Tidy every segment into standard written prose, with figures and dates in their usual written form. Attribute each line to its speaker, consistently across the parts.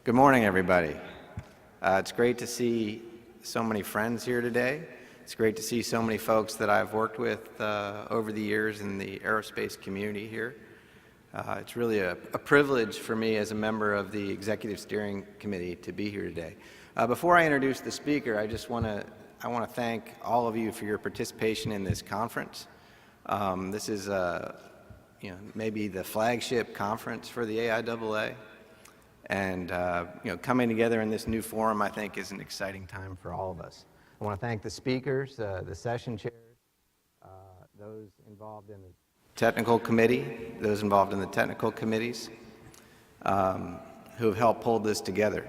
Speaker 1: Good morning, everybody. It's great to see so many friends here today. It's great to see so many folks that I've worked with over the years in the aerospace community here. It's really a privilege for me as a member of the Executive Steering Committee to be here today. Before I introduce the speaker, I want to thank all of you for your participation in this conference. This is maybe the flagship conference for the AIAA. And coming together in this new forum, I think, is an exciting time for all of us. I want to thank the speakers, the session chairs, those involved in the technical committee, those involved in the technical committees, who have helped pull this together.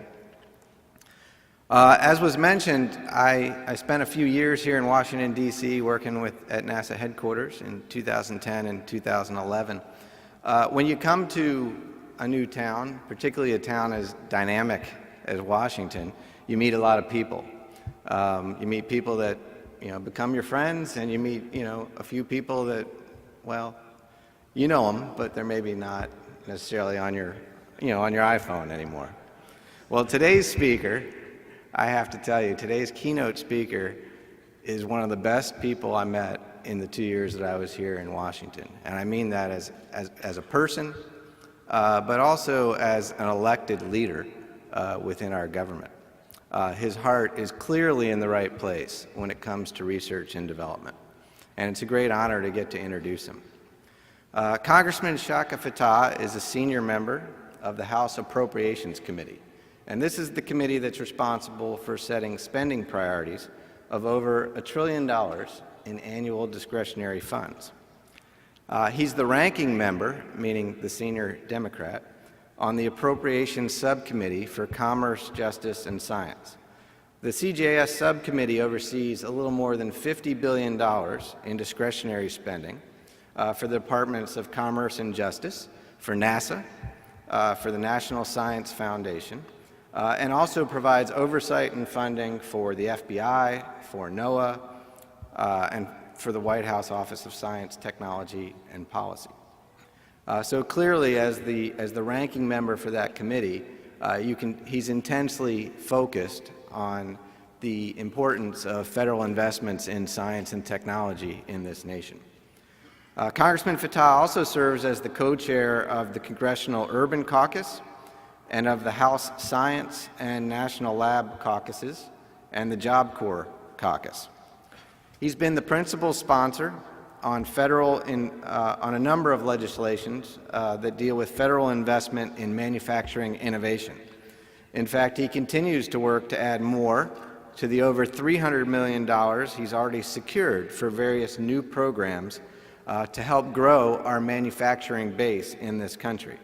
Speaker 1: As was mentioned, I spent a few years here in Washington, D.C. working at NASA headquarters in 2010 and 2011. When you come to a new town, particularly a town as dynamic as Washington, you meet a lot of people. You meet people that become your friends, and you meet a few people that, well, you know them, but they're maybe not necessarily on your iPhone anymore. Well, today's speaker, I have to tell you, today's keynote speaker is one of the best people I met in the 2 years that I was here in Washington, and I mean that as a person. But also as an elected leader within our government. His heart is clearly in the right place when it comes to research and development, and it's a great honor to get to introduce him. Congressman Chaka Fattah is a senior member of the House Appropriations Committee, and this is the committee that's responsible for setting spending priorities of over $1 trillion in annual discretionary funds. He's the ranking member, meaning the senior Democrat, on the Appropriations Subcommittee for Commerce, Justice, and Science. The CJS subcommittee oversees a little more than $50 billion in discretionary spending for the Departments of Commerce and Justice, for NASA, for the National Science Foundation, and also provides oversight and funding for the FBI, for NOAA, and for the White House Office of Science, Technology, and Policy. So clearly, as the ranking member for that committee, he's intensely focused on the importance of federal investments in science and technology in this nation. Congressman Fattah also serves as the co-chair of the Congressional Urban Caucus and of the House Science and National Lab Caucuses and the Job Corps Caucus. He's been the principal sponsor on a number of legislations that deal with federal investment in manufacturing innovation. In fact, he continues to work to add more to the over $300 million he's already secured for various new programs to help grow our manufacturing base in this country.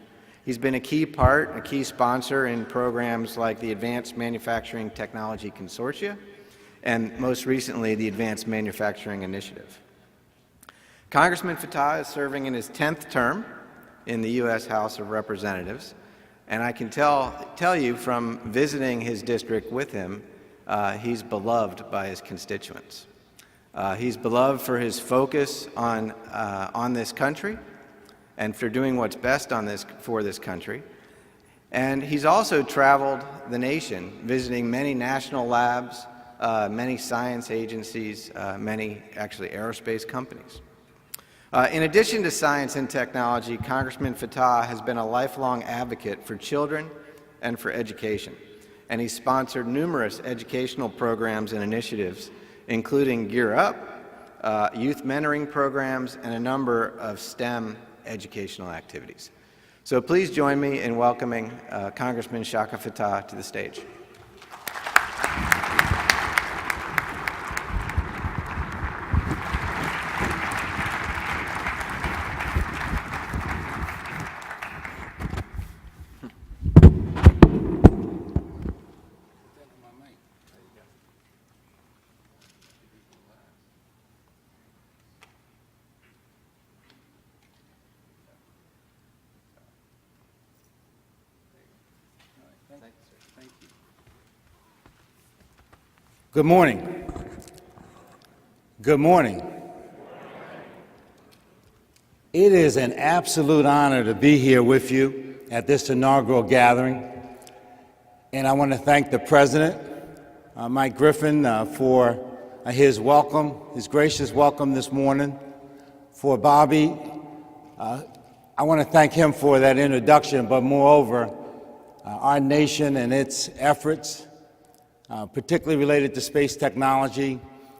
Speaker 1: He's been a key sponsor in programs like the Advanced Manufacturing Technology Consortia, and most recently, the Advanced Manufacturing Initiative. Congressman Fattah is serving in his 10th term in the U.S. House of Representatives, and I can tell you from visiting his district with him, he's beloved by his constituents. He's beloved for his focus on this country and for doing what's best for this country. And he's also traveled the nation, visiting many national labs, many science agencies, many actually aerospace companies. In addition to science and technology, Congressman Fattah has been a lifelong advocate for children and for education, and he's sponsored numerous educational programs and initiatives, including Gear Up, youth mentoring programs, and a number of STEM educational activities. So please join me in welcoming Congressman Chaka Fattah to the stage.
Speaker 2: Good morning. Good morning. It is an absolute honor to be here with you at this inaugural gathering. And I want to thank the President, Mike Griffin, for his welcome, his gracious welcome this morning. For Bobby, I want to thank him for that introduction, but moreover, our nation and its efforts, particularly related to space technology,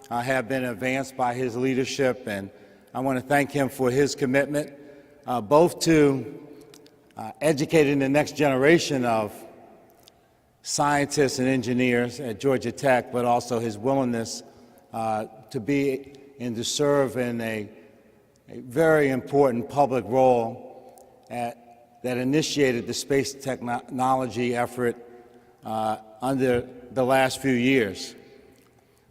Speaker 2: have been advanced by his leadership, and I want to thank him for his commitment, both to educating the next generation of scientists and engineers at Georgia Tech, but also his willingness to be and to serve in a very important public role that initiated the space technology effort under the last few years.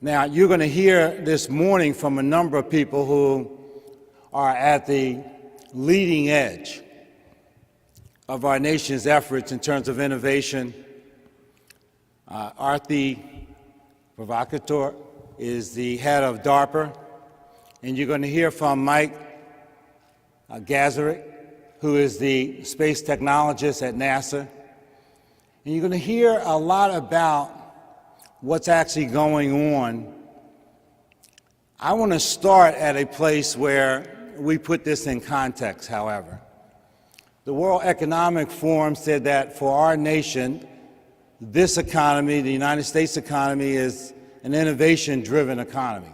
Speaker 2: Now, you're going to hear this morning from a number of people who are at the leading edge of our nation's efforts in terms of innovation. Arthi Provocateur is the head of DARPA, and you're going to hear from Mike Gazarick, who is the space technologist at NASA. And you're going to hear a lot about what's actually going on. I want to start at a place where we put this in context, however. The World Economic Forum said that for our nation, this economy, the United States economy, is an innovation-driven economy.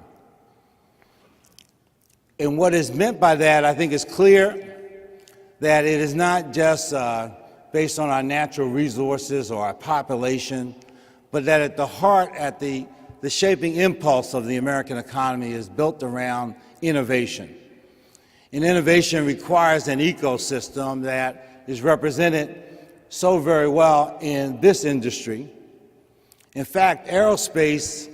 Speaker 2: And what is meant by that, I think, is clear that it is not just based on our natural resources or our population, but that at the heart, at the shaping impulse of the American economy is built around innovation. And innovation requires an ecosystem that is represented so very well in this industry. In fact, aerospace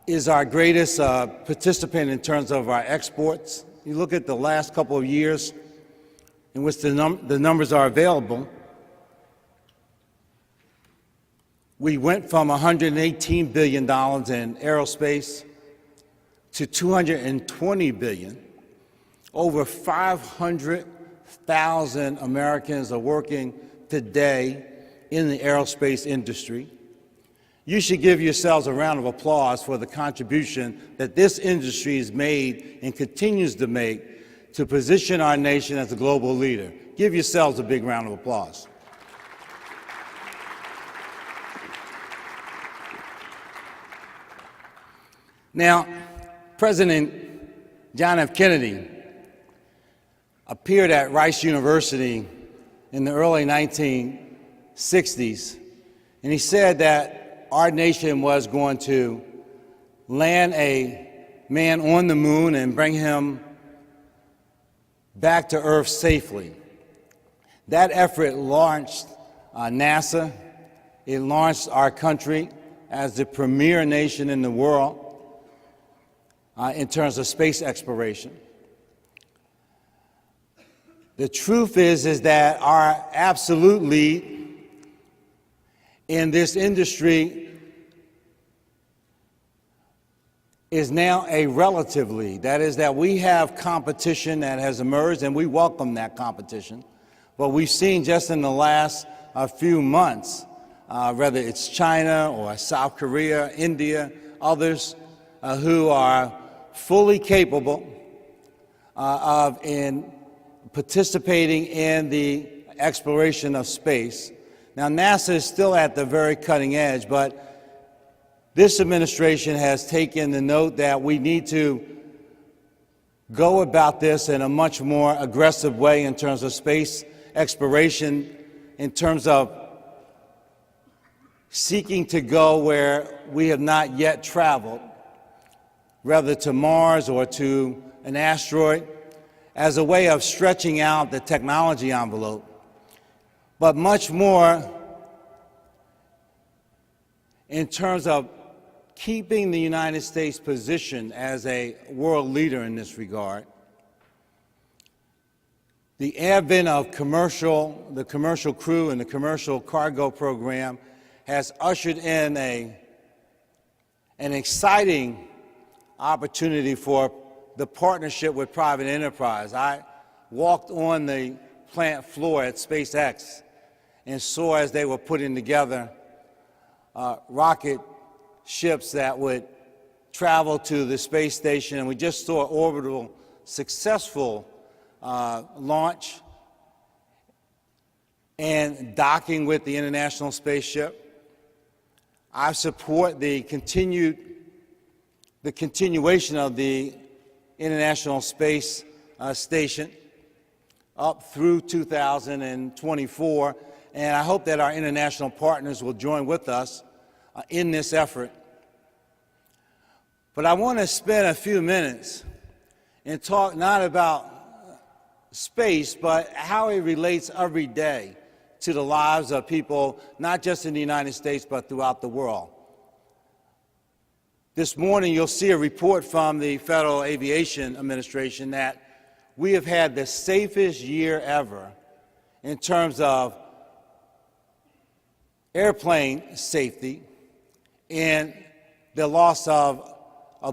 Speaker 2: is our greatest participant in terms of our exports. You look at the last couple of years in which the numbers are available, we went from $118 billion in aerospace to $220 billion. Over 500,000 Americans are working today in the aerospace industry. You should give yourselves a round of applause for the contribution that this industry has made and continues to make to position our nation as a global leader. Give yourselves a big round of applause. Now, President John F. Kennedy appeared at Rice University in the early 1960s, and he said that our nation was going to land a man on the moon and bring him back to Earth safely. That effort launched NASA. It launched our country as the premier nation in the world in terms of space exploration. The truth is that our absolute lead in this industry is now a relative lead. That is that we have competition that has emerged, and we welcome that competition. But we've seen just in the last few months, whether it's China or South Korea, India, others who are fully capable of participating in the exploration of space. Now, NASA is still at the very cutting edge, but this administration has taken the note that we need to go about this in a much more aggressive way in terms of space exploration, in terms of seeking to go where we have not yet traveled, whether to Mars or to an asteroid, as a way of stretching out the technology envelope, but much more in terms of keeping the United States positioned as a world leader in this regard. The advent of the commercial crew and the commercial cargo program has ushered in an exciting opportunity for the partnership with private enterprise. I walked on the plant floor at SpaceX, and saw as they were putting together rocket ships that would travel to the space station, and we just saw orbital successful launch and docking with the International Space Ship. I support the continuation of the International Space Station up through 2024, and I hope that our international partners will join with us in this effort. But I want to spend a few minutes and talk not about space, but how it relates every day to the lives of people, not just in the United States, but throughout the world. This morning, you'll see a report from the Federal Aviation Administration that we have had the safest year ever in terms of airplane safety, and the loss of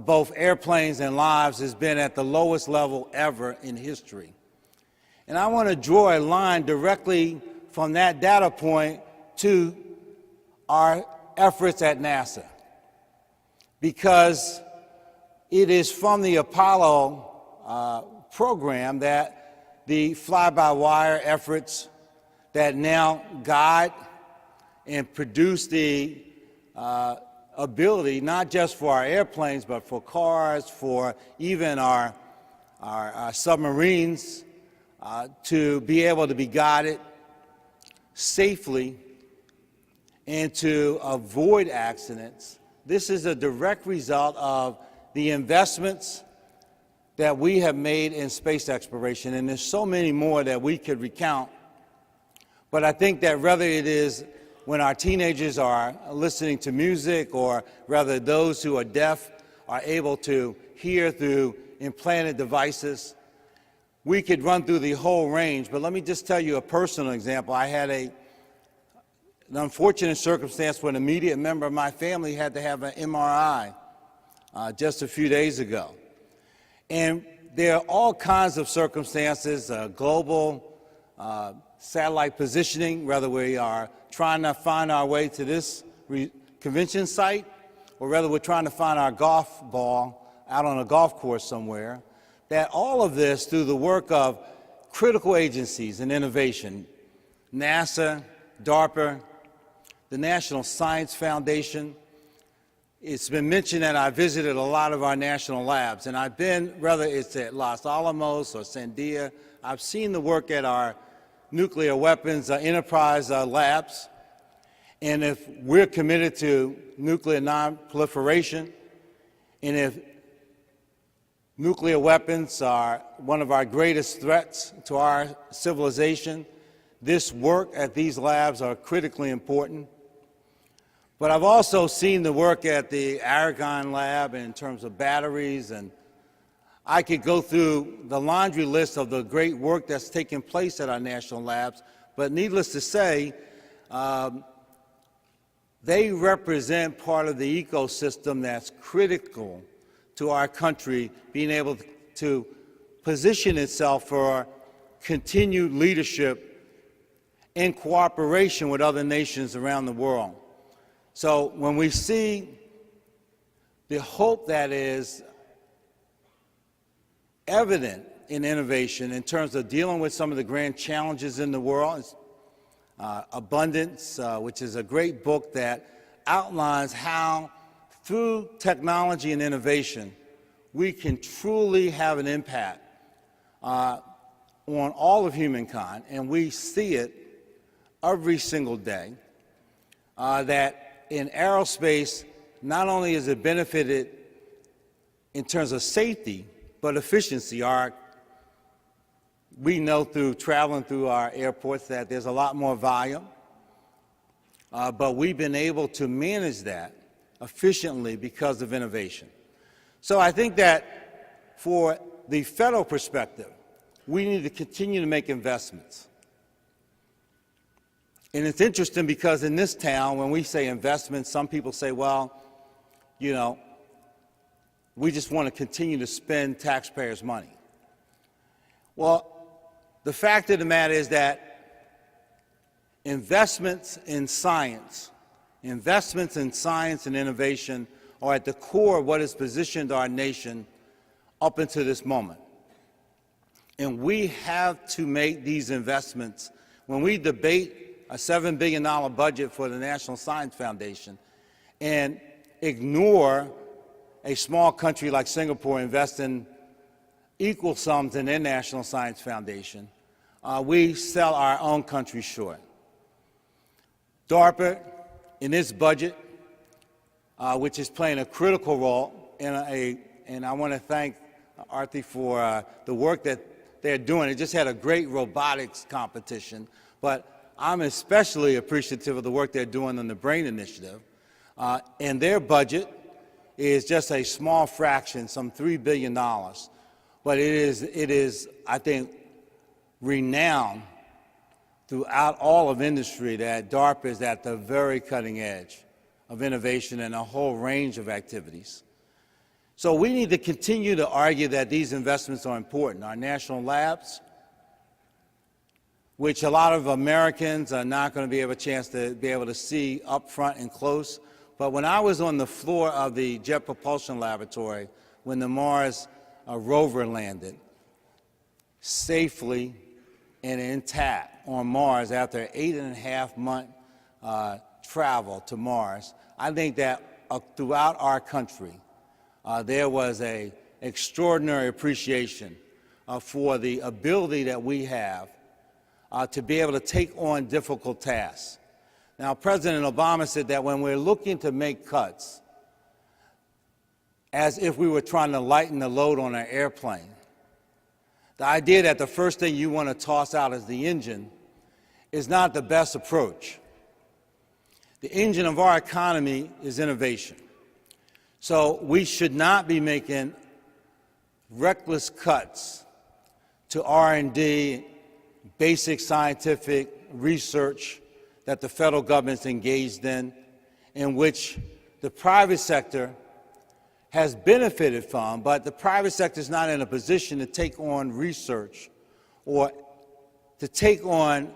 Speaker 2: both airplanes and lives has been at the lowest level ever in history. And I want to draw a line directly from that data point to our efforts at NASA, because it is from the Apollo program that the fly-by-wire efforts that now guide and produce the ability, not just for our airplanes, but for cars, for even our submarines, to be able to be guided safely and to avoid accidents. This is a direct result of the investments that we have made in space exploration, and there's so many more that we could recount. But I think that whether it is when our teenagers are listening to music, or rather those who are deaf are able to hear through implanted devices, we could run through the whole range. But let me just tell you a personal example. I had an unfortunate circumstance where an immediate member of my family had to have an MRI just a few days ago. And there are all kinds of circumstances, global satellite positioning, whether we are trying to find our way to this convention site, or whether we're trying to find our golf ball out on a golf course somewhere, that all of this, through the work of critical agencies and innovation, NASA, DARPA, the National Science Foundation. It's been mentioned that I visited a lot of our national labs, and I've been, whether it's at Los Alamos or Sandia, I've seen the work at our nuclear weapons enterprise labs. And if we're committed to nuclear non-proliferation, and if nuclear weapons are one of our greatest threats to our civilization, this work at these labs are critically important. But I've also seen the work at the Aragon lab in terms of batteries, and I could go through the laundry list of the great work that's taking place at our national labs, but needless to say, they represent part of the ecosystem that's critical to our country being able to position itself for continued leadership in cooperation with other nations around the world. So when we see the hope that is evident in innovation in terms of dealing with some of the grand challenges in the world, Abundance, which is a great book that outlines how through technology and innovation we can truly have an impact on all of humankind, and we see it every single day, that in aerospace, not only is it benefited in terms of safety, but efficiency. We know through traveling through our airports that there's a lot more volume, but we've been able to manage that efficiently because of innovation. So I think that for the federal perspective, we need to continue to make investments. And it's interesting because in this town, when we say investments, some people say, well, you know, we just want to continue to spend taxpayers' money. Well, the fact of the matter is that investments in science and innovation are at the core of what has positioned our nation up until this moment. And we have to make these investments. When we debate a $7 billion budget for the National Science Foundation and ignore a small country like Singapore investing equal sums in their National Science Foundation, we sell our own country short. DARPA, in its budget, which is playing a critical role, and I want to thank Arthi for the work that they're doing. It just had a great robotics competition, but I'm especially appreciative of the work they're doing on the Brain Initiative. And their budget is just a small fraction, some $3 billion. But it is, I think, renowned throughout all of industry that DARPA is at the very cutting edge of innovation in a whole range of activities. So we need to continue to argue that these investments are important. Our national labs, which a lot of Americans are not going to be able a chance to be able to see up front and close. But when I was on the floor of the Jet Propulsion Laboratory when the Mars rover landed safely and intact on Mars after an 8.5-month travel to Mars, I think that throughout our country, there was an extraordinary appreciation for the ability that we have to be able to take on difficult tasks. Now, President Obama said that when we're looking to make cuts, as if we were trying to lighten the load on an airplane, the idea that the first thing you want to toss out is the engine is not the best approach. The engine of our economy is innovation. So we should not be making reckless cuts to R&D, basic scientific research that the federal government's engaged in which the private sector has benefited from, but the private sector is not in a position to take on research or to take on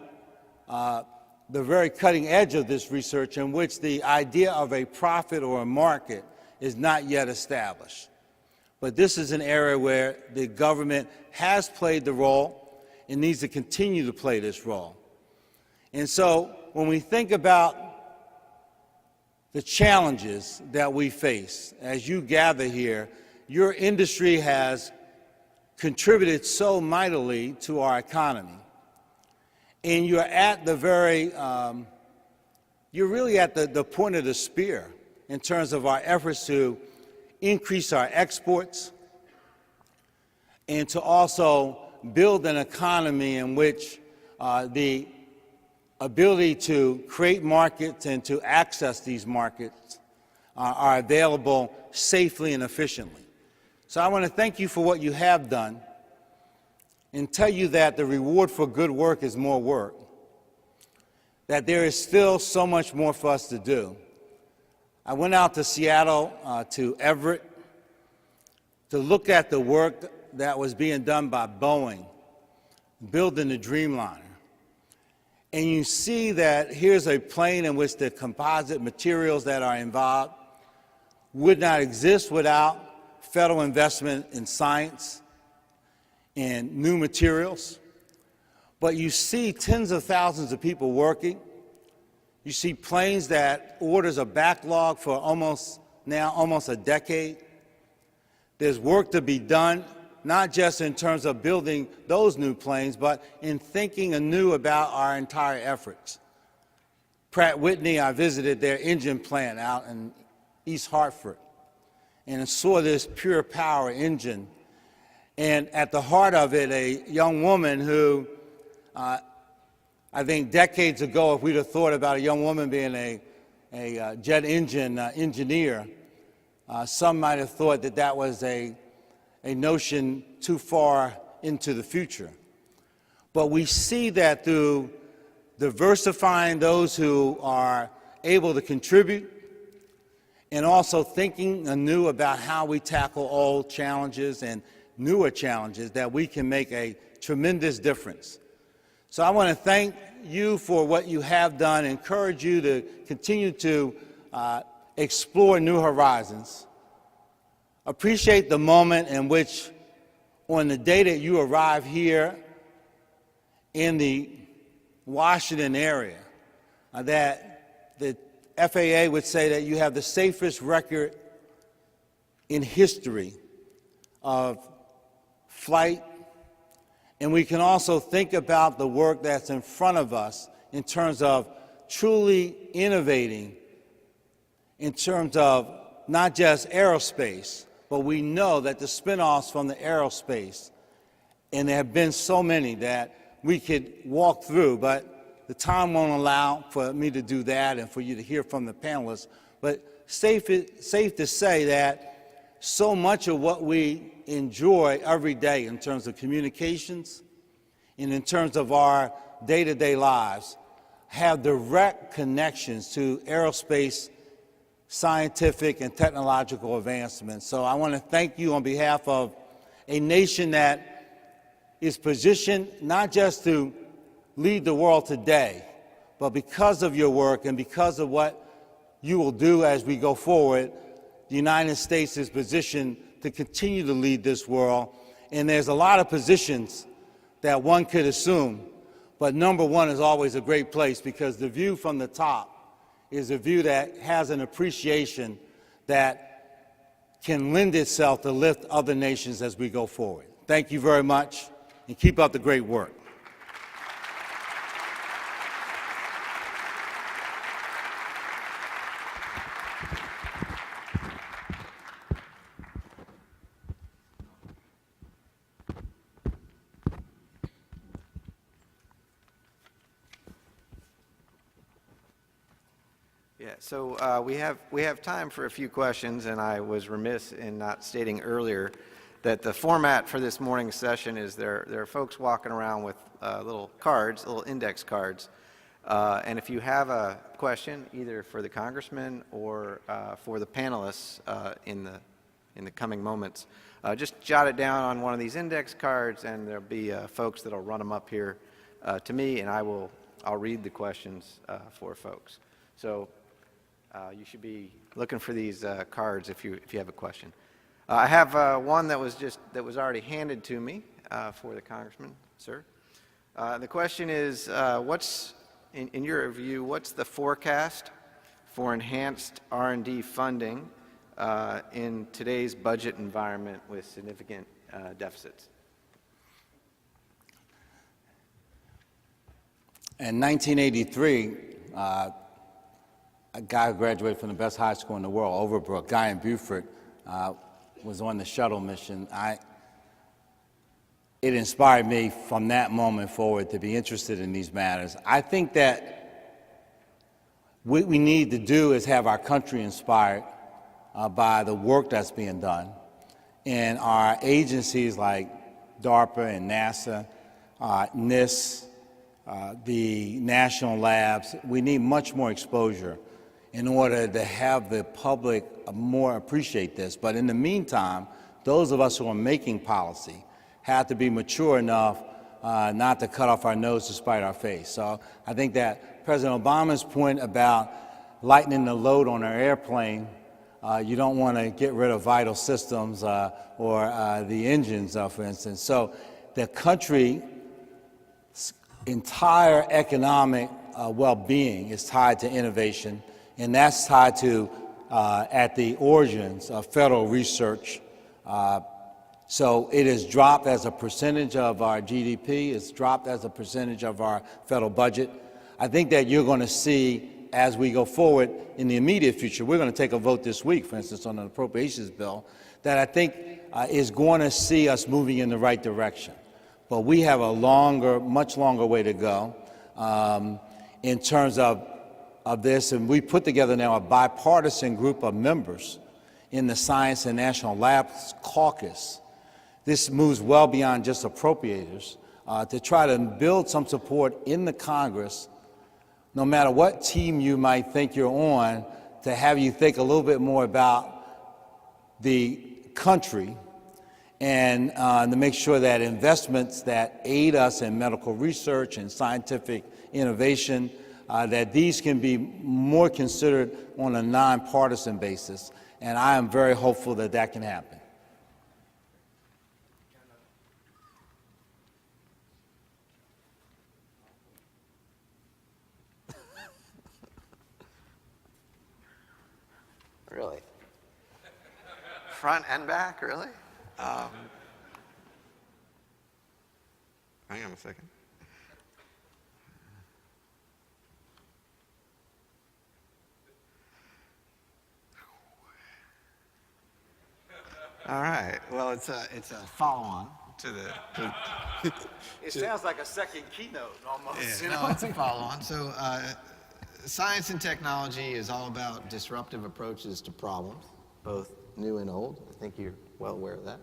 Speaker 2: the very cutting edge of this research in which the idea of a profit or a market is not yet established. But this is an area where the government has played the role and needs to continue to play this role. And so when we think about the challenges that we face, as you gather here, your industry has contributed so mightily to our economy. And you're at the very, you're really at the point of the spear in terms of our efforts to increase our exports and to also build an economy in which the ability to create markets and to access these markets are available safely and efficiently. So I want to thank you for what you have done and tell you that the reward for good work is more work, that there is still so much more for us to do. I went out to Seattle, to Everett, to look at the work that was being done by Boeing, building the Dreamliner. And you see that here's a plane in which the composite materials that are involved would not exist without federal investment in science and new materials. But you see tens of thousands of people working. You see planes that orders a backlog for almost a decade. There's work to be done, not just in terms of building those new planes, but in thinking anew about our entire efforts. Pratt Whitney, I visited their engine plant out in East Hartford and saw this pure power engine. And at the heart of it, a young woman who, I think decades ago, if we'd have thought about a young woman being a jet engine engineer, some might have thought that that was a notion too far into the future. But we see that through diversifying those who are able to contribute and also thinking anew about how we tackle old challenges and newer challenges, that we can make a tremendous difference. So I want to thank you for what you have done, encourage you to continue to explore new horizons. Appreciate the moment in which, on the day that you arrive here in the Washington area, that the FAA would say that you have the safest record in history of flight. And we can also think about the work that's in front of us in terms of truly innovating in terms of not just aerospace, but we know that the spin-offs from the aerospace, and there have been so many that we could walk through, but the time won't allow for me to do that and for you to hear from the panelists. But safe to say that so much of what we enjoy every day in terms of communications and in terms of our day-to-day lives have direct connections to aerospace scientific and technological advancements. So I want to thank you on behalf of a nation that is positioned not just to lead the world today, but because of your work and because of what you will do as we go forward, the United States is positioned to continue to lead this world. And there's a lot of positions that one could assume, but number one is always a great place because the view from the top is a view that has an appreciation that can lend itself to lift other nations as we go forward. Thank you very much, and keep up the great work.
Speaker 1: Yeah, so we have time for a few questions, and I was remiss in not stating earlier that the format for this morning's session is there are folks walking around with little cards, little index cards, and if you have a question either for the congressman or for the panelists in the coming moments, just jot it down on one of these index cards, and there'll be folks that'll run them up here to me, and I'll read the questions for folks. So. You should be looking for these cards if you have a question. I have one that was already handed to me for the congressman, sir. The question is, what's in your view, what's the forecast for enhanced R&D funding in today's budget environment with significant deficits?
Speaker 2: In 1983. A guy who graduated from the best high school in the world, Overbrook, Guy in Beaufort, was on the shuttle mission. It inspired me from that moment forward to be interested in these matters. I think that what we need to do is have our country inspired by the work that's being done. And our agencies like DARPA and NASA, NIST, the national labs, we need much more exposure in order to have the public more appreciate this. But in the meantime, those of us who are making policy have to be mature enough not to cut off our nose to spite our face. So I think that President Obama's point about lightening the load on our airplane, you don't want to get rid of vital systems or the engines, for instance. So the country's entire economic well-being is tied to innovation, and that's tied to, at the origins of federal research. So it has dropped as a percentage of our GDP. It's dropped as a percentage of our federal budget. I think that you're going to see, as we go forward in the immediate future, we're going to take a vote this week, for instance, on an appropriations bill, that I think is going to see us moving in the right direction. But we have a much longer way to go in terms of this, and we put together now a bipartisan group of members in the Science and National Labs Caucus. This moves well beyond just appropriators to try to build some support in the Congress, no matter what team you might think you're on, to have you think a little bit more about the country and to make sure that investments that aid us in medical research and scientific innovation, that these can be more considered on a nonpartisan basis. And I am very hopeful that that can happen.
Speaker 1: Really? Front and back, really? Hang on a second. All right. Well, it's a follow-on to the.
Speaker 2: It sounds like a second keynote almost.
Speaker 1: Yeah, no, it's a follow-on. So, science and technology is all about disruptive approaches to problems, both new and old. I think you're well aware of that.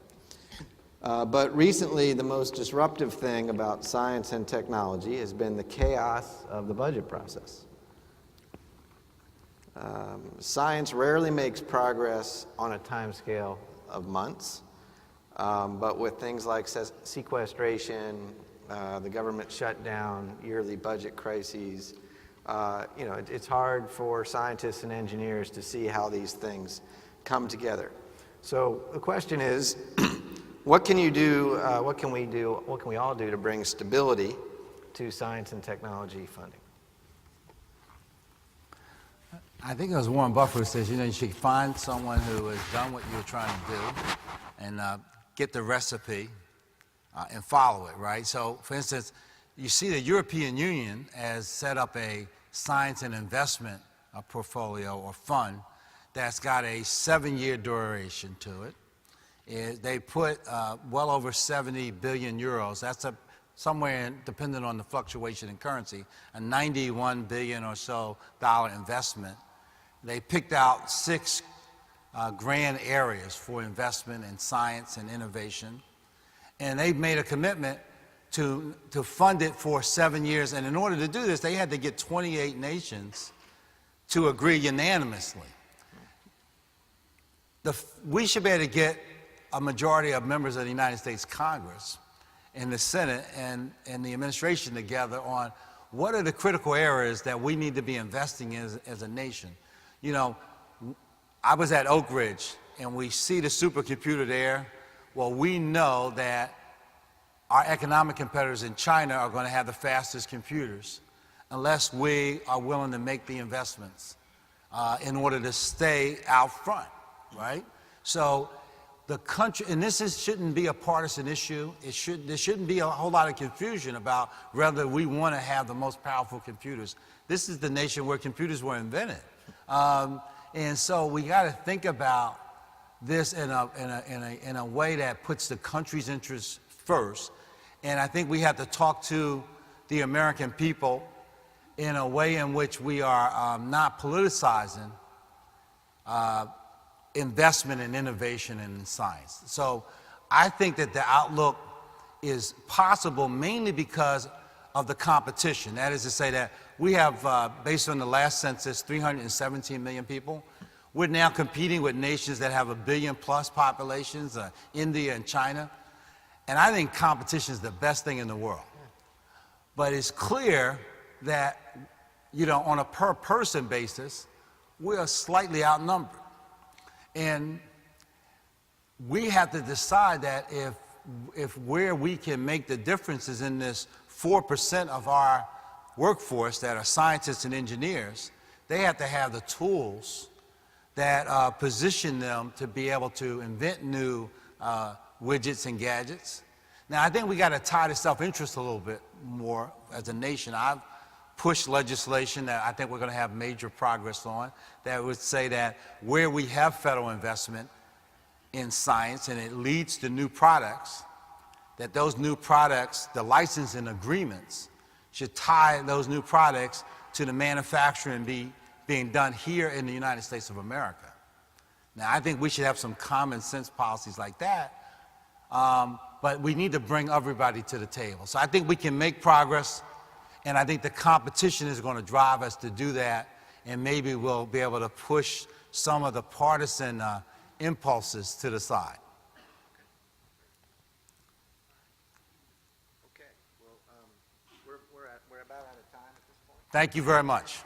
Speaker 1: But recently, the most disruptive thing about science and technology has been the chaos of the budget process. Science rarely makes progress on a timescale of months, but with things like sequestration, the government shutdown, yearly budget crises, it's hard for scientists and engineers to see how these things come together. So the question is, what can you do, what can we all do to bring stability to science and technology funding?
Speaker 2: I think it was Warren Buffett who says, you should find someone who has done what you're trying to do and get the recipe and follow it, right? So, for instance, you see the European Union has set up a science and investment portfolio or fund that's got a 7-year duration to it. They put well over 70 billion euros. That's somewhere, depending on the fluctuation in currency, a 91 billion or so dollar investment. They picked out 6 grand areas for investment in science and innovation, and they've made a commitment to fund it for 7 years. And in order to do this, they had to get 28 nations to agree unanimously. We should be able to get a majority of members of the United States Congress and the Senate and the administration together on what are the critical areas that we need to be investing in as a nation. I was at Oak Ridge, and we see the supercomputer there. Well, we know that our economic competitors in China are going to have the fastest computers unless we are willing to make the investments in order to stay out front, right? So the country, and shouldn't be a partisan issue. There shouldn't be a whole lot of confusion about whether we want to have the most powerful computers. This is the nation where computers were invented. And so we got to think about this in a way that puts the country's interests first. And I think we have to talk to the American people in a way in which we are not politicizing investment in innovation and in science. So I think that the outlook is possible mainly because of the competition. That is to say that we have, based on the last census, 317 million people. We're now competing with nations that have 1 billion plus populations, India and China. And I think competition is the best thing in the world. But it's clear that, on a per person basis, we are slightly outnumbered. And we have to decide that if where we can make the difference is in this 4% of our workforce that are scientists and engineers, they have to have the tools that position them to be able to invent new widgets and gadgets. Now, I think we got to tie to self-interest a little bit more as a nation. I've pushed legislation that I think we're going to have major progress on that would say that where we have federal investment in science and it leads to new products, that those new products, the licensing agreements, should tie those new products to the manufacturing being done here in the United States of America. Now, I think we should have some common sense policies like that, but we need to bring everybody to the table. So I think we can make progress, and I think the competition is going to drive us to do that, and maybe we'll be able to push some of the partisan impulses to the side. Thank you very much.